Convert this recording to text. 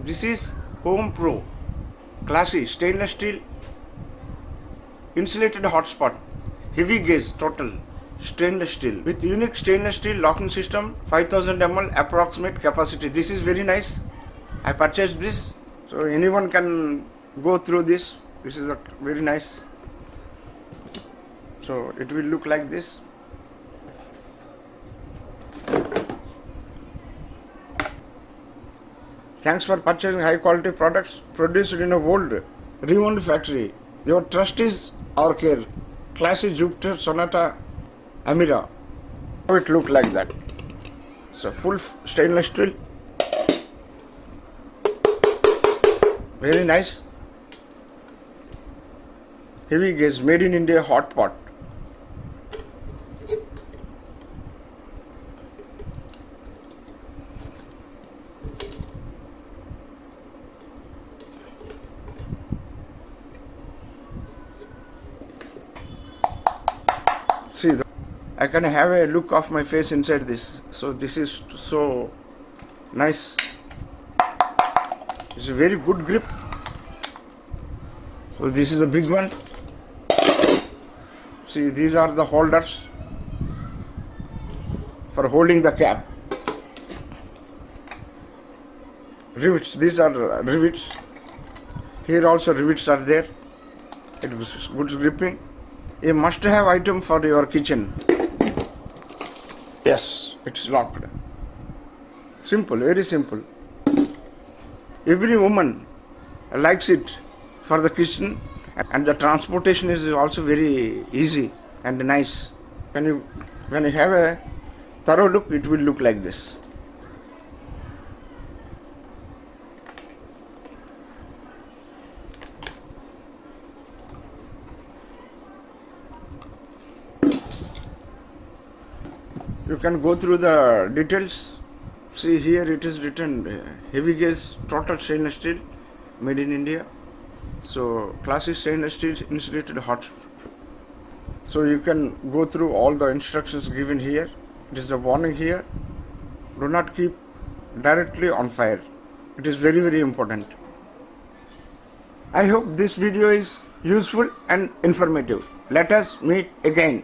This is Home Pro classy stainless steel insulated hotspot, heavy gauge total stainless steel with unique stainless steel locking system, 5000 ml approximate capacity. This is very nice. I purchased this, so anyone can go through this. This is a very nice. So it will look like this. Thanks for purchasing high quality products produced in a world renowned factory. Your trust is our care. Classic Jupiter Sonata Amira. How it look like that. So full stainless steel. Very nice. Heavy gauge made in India hot pot. See, I can have a look of my face inside this. So this is so nice. It's a very good grip. So this is the big one. See, these are the holders for holding the cap. Rivets, these are rivets. Here also rivets are there. It is good gripping. A must-have item for your kitchen. Yes, it's locked. Simple, very simple. Every woman likes it for the kitchen, and the transportation is also very easy and nice. When you have a thorough look, it will look like this. You can go through the details. See, here it is written heavy gauge total stainless steel made in India. So classic stainless steel insulated hot. So you can go through all the instructions given here. It is the warning here. Do not keep directly on fire. It is very, very important. I hope this video is useful and informative. Let us meet again.